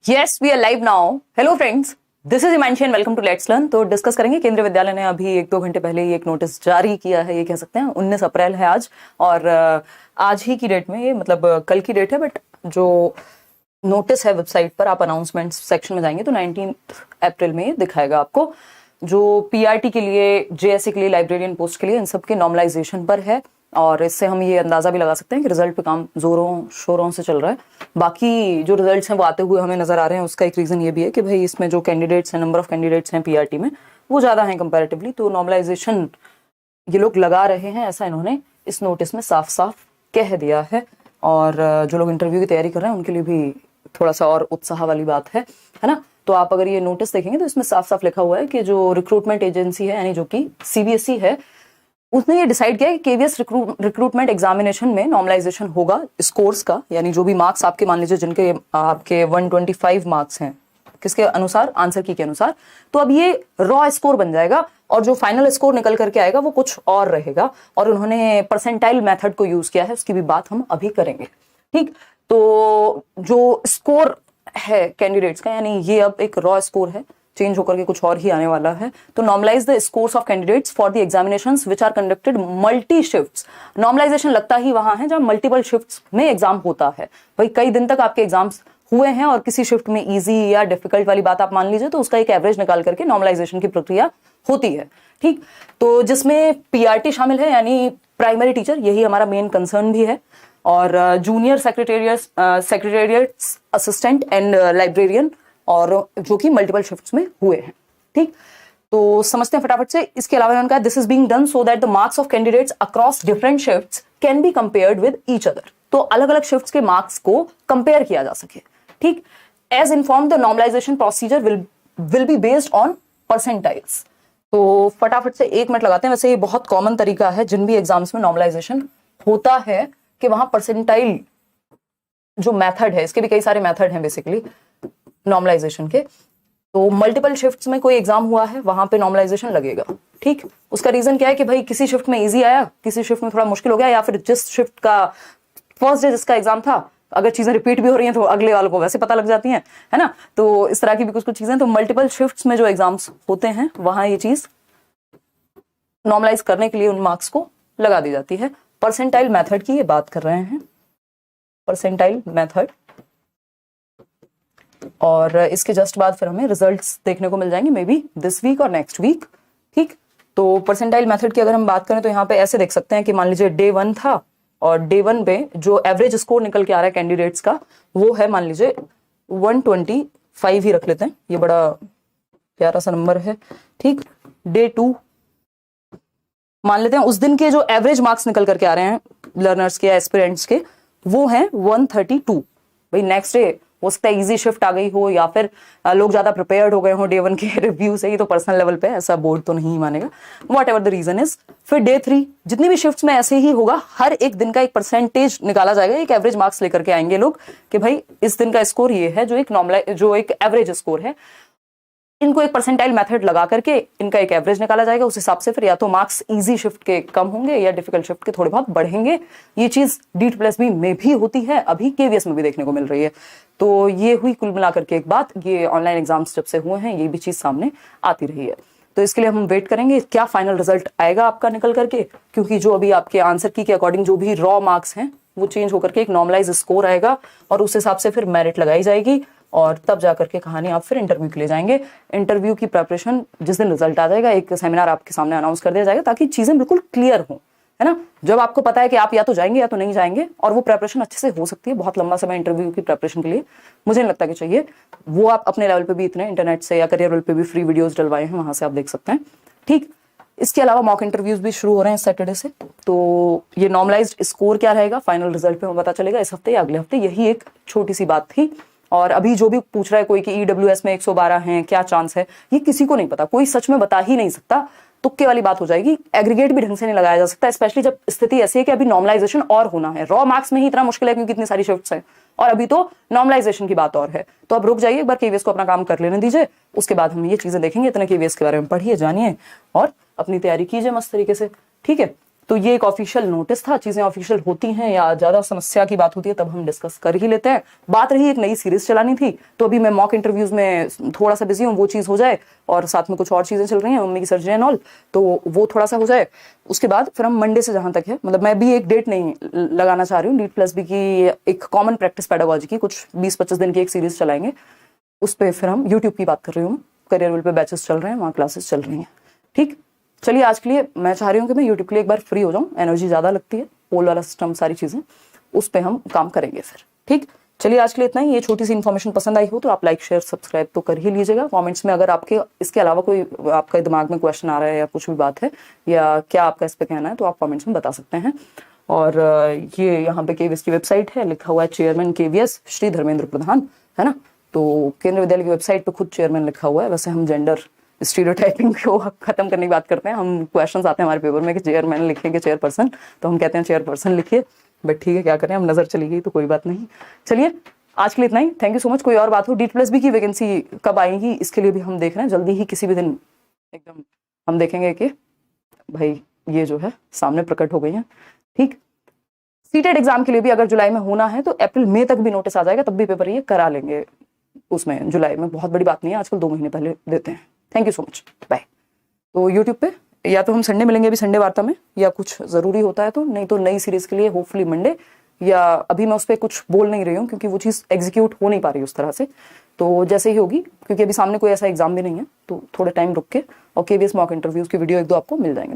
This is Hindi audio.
Yes we are live now. Hello friends, this is Himanshi and welcome to let's learn. तो डिस्कस करेंगे, केंद्रीय विद्यालय ने अभी 1-2 घंटे पहले ही एक नोटिस जारी किया है। ये कह सकते हैं 19 अप्रैल है आज, और आज ही की डेट में, ये मतलब कल की डेट है, बट जो नोटिस है वेबसाइट पर, आप अनाउंसमेंट सेक्शन में जाएंगे तो 19 अप्रैल में दिखाएगा आपको। जो पीआरटी के लिए, जेएससी के लिए, लाइब्रेरियन पोस्ट के लिए, इन सब के नॉर्मलाइजेशन पर है। और इससे हम ये अंदाजा भी लगा सकते हैं कि रिजल्ट पे काम जोरों शोरों से चल रहा है। बाकी जो रिजल्ट्स हैं वो आते हुए हमें नजर आ रहे हैं। उसका एक रीजन ये भी है कि भाई इसमें जो कैंडिडेट्स हैं, नंबर ऑफ कैंडिडेट्स हैं पीआरटी में, वो ज्यादा हैं कंपैरेटिवली। तो नॉर्मलाइजेशन ये लोग लगा रहे हैं, ऐसा इन्होंने इस नोटिस में साफ साफ कह दिया है। और जो लोग इंटरव्यू की तैयारी कर रहे हैं उनके लिए भी थोड़ा सा और उत्साह वाली बात है ना। तो आप अगर ये नोटिस देखेंगे तो इसमें साफ साफ लिखा हुआ है कि जो रिक्रूटमेंट एजेंसी है, यानी जो कि सीबीएसई है, उसने ये डिसाइड किया कि केवीएस रिक्रूटमेंट एग्जामिनेशन में नॉर्मलाइजेशन होगा स्कोर्स का। यानी जो भी मार्क्स आपके, मान लीजिए जिनके आपके 125 मार्क्स हैं, किसके अनुसार, आंसर की के अनुसार, तो अब ये रॉ स्कोर बन जाएगा और जो फाइनल स्कोर निकल करके आएगा वो कुछ और रहेगा। और उन्होंने परसेंटाइल मेथड को यूज किया है, उसकी भी बात हम अभी करेंगे। ठीक, तो जो स्कोर है कैंडिडेट्स का, यानी ये अब एक रॉ स्कोर है, चेंज होकर के कुछ और ही आने वाला है। तो normalize the scores of candidates for the examinations which are conducted multi shifts. Normalization लगता ही वहां है जहां मल्टीपल शिफ्ट्स में एग्जाम होता है। भाई कई दिन तक आपके एग्जाम्स हुए हैं और किसी शिफ्ट में इजी या डिफिकल्ट वाली बात आप मान लीजिए, तो उसका एक एवरेज निकाल करके नॉर्मलाइजेशन की प्रक्रिया होती है। ठीक, तो जिसमें पीआरटी शामिल है, यानी प्राइमरी टीचर, यही हमारा मेन कंसर्न भी है, और junior secretariat assistant and librarian, और जो कि मल्टीपल शिफ्ट्स में हुए हैं। ठीक, तो समझते हैं फटाफट से। इसके अलावा उन्होंने कहा this is being done so that the marks of candidates across different shifts can be compared with each other. तो अलग अलग शिफ्ट्स के मार्क्स को कंपेयर किया जा सके। ठीक, as inform the normalization procedure will be based on percentiles. तो फटाफट से 1 मिनट लगाते हैं। वैसे ये बहुत कॉमन तरीका है जिन भी एग्जाम्स में नॉर्मलाइजेशन होता है कि वहां परसेंटाइल जो मेथड है, इसके भी कई सारे मेथड हैं बेसिकली नॉर्मलाइजेशन के। तो मल्टीपल शिफ्ट्स में कोई एग्जाम हुआ है, वहां पे नॉर्मलाइजेशन लगेगा। ठीक, उसका रीजन क्या है कि भाई किसी शिफ्ट में इजी आया, किसी शिफ्ट में थोड़ा मुश्किल हो गया, या फिर जिस शिफ्ट का फर्स्ट डे जिसका एग्जाम था, अगर चीजें रिपीट भी हो रही हैं तो अगले वालों को वैसे पता लग जाती हैं, है ना। तो इस तरह की भी कुछ कुछ चीजें। तो मल्टीपल शिफ्ट्स में जो एग्जाम्स होते हैं वहां ये चीज नॉर्मलाइज करने के लिए उन मार्क्स को लगा दी जाती है। परसेंटाइल मेथड की ये बात कर रहे हैं, परसेंटाइल मेथड। और इसके जस्ट बाद फिर हमें रिजल्ट्स देखने को मिल जाएंगे, मे बी दिस वीक और नेक्स्ट वीक। ठीक, तो परसेंटाइल मेथड की अगर हम बात करें तो यहाँ पे ऐसे देख सकते हैं कि मान लीजिए डे 1 था, और डे 1 पे जो एवरेज स्कोर निकल के आ रहा है कैंडिडेट्स का, वो है मान लीजिए 125 ही रख लेते हैं, ये बड़ा प्यारा सा नंबर है। ठीक, डे 2 मान लेते हैं, उस दिन के जो एवरेज मार्क्स निकल करके आ रहे हैं लर्नर्स के या एस्पिरेंट्स के, वो हैं 132। भाई नेक्स्ट डे हो सकता है इजी शिफ्ट आ गई हो, या फिर लोग ज्यादा प्रिपेयर्ड हो गए हो डे 1 के रिव्यू से। ही तो पर्सनल लेवल पे ऐसा बोर्ड तो नहीं मानेगा, whatever the reason is. फिर डे 3 जितनी भी शिफ्ट्स में ऐसे ही होगा, हर एक दिन का एक परसेंटेज निकाला जाएगा, एक एवरेज मार्क्स लेकर के आएंगे लोग कि भाई इस दिन का स्कोर ये है, जो एक एवरेज स्कोर है। इनको एक परसेंटाइल मेथड लगा करके इनका एक एवरेज निकाला जाएगा। उस हिसाब से फिर या तो मार्क्स इजी शिफ्ट के कम होंगे या डिफिकल्ट शिफ्ट के थोड़े बहुत बढ़ेंगे। ये चीज DEET+B में भी होती है, अभी केवीएस में भी देखने को मिल रही है। तो ये हुई कुल मिलाकर के एक बात, ये ऑनलाइन एग्जाम्स जब से हुए हैं ये भी चीज सामने आती रही है। तो इसके लिए हम वेट करेंगे क्या फाइनल रिजल्ट आएगा आपका निकल करके, क्योंकि जो अभी आपके आंसर की के अकॉर्डिंग जो भी रॉ मार्क्स हैं वो चेंज होकर के एक नॉर्मलाइज स्कोर आएगा, और उस हिसाब से फिर मेरिट लगाई जाएगी, और तब जाकर के कहानी आप फिर इंटरव्यू के लिए जाएंगे। इंटरव्यू की प्रिपरेशन जिस दिन रिजल्ट आ जाएगा, एक सेमिनार आपके सामने अनाउंस कर दिया जाएगा, ताकि चीजें बिल्कुल क्लियर हो, है ना। जब आपको पता है कि आप या तो जाएंगे या तो नहीं जाएंगे, और वो प्रिपरेशन अच्छे से हो सकती है। बहुत लंबा समय इंटरव्यू की प्रिपरेशन के लिए मुझे नहीं लगता कि चाहिए। वो आप अपने लेवल पे भी इतने इंटरनेट से या करियर लेवल पे भी फ्री वीडियोस डलवाए हैं, वहां से आप देख सकते हैं। ठीक, इसके अलावा मॉक इंटरव्यूज भी शुरू हो रहे हैं सैटरडे से। तो ये नॉर्मलाइज्ड स्कोर क्या रहेगा फाइनल रिजल्ट पे पता चलेगा इस हफ्ते या अगले हफ्ते। यही एक छोटी सी बात थी। और अभी जो भी पूछ रहा है कोई कि ईडब्ल्यूएस में 112 हैं, क्या चांस है, ये किसी को नहीं पता, कोई सच में बता ही नहीं सकता। तुक्के वाली बात हो जाएगी, एग्रीगेट भी ढंग से नहीं लगाया जा सकता, स्पेशली जब स्थिति ऐसी है कि अभी नॉर्मलाइजेशन और होना है। रॉ मार्क्स में ही इतना मुश्किल है क्योंकि इतनी सारी शिफ्ट्स हैं, और अभी तो नॉर्मलाइजेशन की बात और है। तो अब रुक जाइए, एक बार केवीएस को अपना काम कर लेने दीजिए, उसके बाद हम ये चीजें देखेंगे। इतने केवीएस के बारे में पढ़िए, जानिए और अपनी तैयारी कीजिए मस्त तरीके से। ठीक है, तो ये एक ऑफिशियल नोटिस था। चीजें ऑफिशियल होती हैं या ज्यादा समस्या की बात होती है तब हम डिस्कस कर ही लेते हैं। बात रही एक नई सीरीज चलानी थी, तो अभी मैं मॉक इंटरव्यूज में थोड़ा सा बिजी हूँ, वो चीज हो जाए और साथ में कुछ और चीजें चल रही हैं, मम्मी की सर्जरी एंड ऑल, तो वो थोड़ा सा हो जाए। उसके बाद फिर हम मंडे से जहां तक है, मतलब मैं भी एक डेट नहीं लगाना चाह रही हूँ, DEET+B की एक कॉमन प्रैक्टिस पेडागोजी की कुछ 20-25 दिन की एक सीरीज चलाएंगे। उस पर फिर हम यूट्यूब की बात कर रही हूँ, करियर विल पे बैचेस चल रहे हैं, वहाँ क्लासेस चल रही हैं। ठीक, चलिए आज के लिए मैं चाह रही हूँ कि मैं यूट्यूब के लिए एक बार फ्री हो जाऊँ, एनर्जी ज़्यादा लगती है, पोल वाला सिस्टम सारी चीज़ें, उस पर हम काम करेंगे फिर। ठीक, चलिए आज के लिए इतना ही। ये छोटी सी इन्फॉर्मेशन पसंद आई हो तो आप लाइक शेयर सब्सक्राइब तो कर ही लीजिएगा। कमेंट्स में अगर आपके इसके अलावा कोई आपके दिमाग में क्वेश्चन आ रहा है या कुछ भी बात है या क्या आपका इस पर कहना है तो आप कमेंट्स में बता सकते हैं। और ये यहाँ पे KVS की वेबसाइट है, लिखा हुआ है चेयरमैन KVS श्री धर्मेंद्र प्रधान, है ना। तो केंद्रीय विद्यालय की वेबसाइट पे खुद चेयरमैन लिखा हुआ है। वैसे हम जेंडर स्टीरियोटाइपिंग को खत्म करने की बात करते हैं। हम क्वेश्चंस आते हैं हमारे पेपर में कि चेयरमैन लिखेंगे चेयरपर्सन, तो हम कहते हैं चेयरपर्सन लिखिए, बट ठीक है क्या करें, हम नजर चली गई तो कोई बात नहीं। चलिए आज के लिए इतना ही, थैंक यू सो मच। कोई और बात हो, DEET+B की वैकेंसी कब आएगी इसके लिए भी हम देख रहे हैं, जल्दी ही किसी भी दिन एकदम हम देखेंगे कि भाई ये जो है सामने प्रकट हो गई है। ठीक, सीटेट एग्जाम के लिए भी अगर जुलाई में होना है तो अप्रैल मई तक भी नोटिस आ जाएगा, तब भी पेपर ये करा लेंगे उसमें जुलाई में, बहुत बड़ी बात नहीं है, आजकल 2 महीने पहले देते हैं। Thank you so much, bye. तो यूट्यूब पे या तो हम संडे मिलेंगे अभी संडे वार्ता में, या कुछ जरूरी होता है तो, नहीं तो नई सीरीज के लिए होपफुली मंडे, या अभी मैं उस पर कुछ बोल नहीं रही हूँ क्योंकि वो चीज़ एग्जीक्यूट हो नहीं पा रही उस तरह से, तो जैसे ही होगी, क्योंकि अभी सामने कोई ऐसा एग्जाम भी नहीं है, तो थोड़े टाइम रुक के और KVS मॉक इंटरव्यूज की वीडियो 1-2 आपको मिल जाएंगे।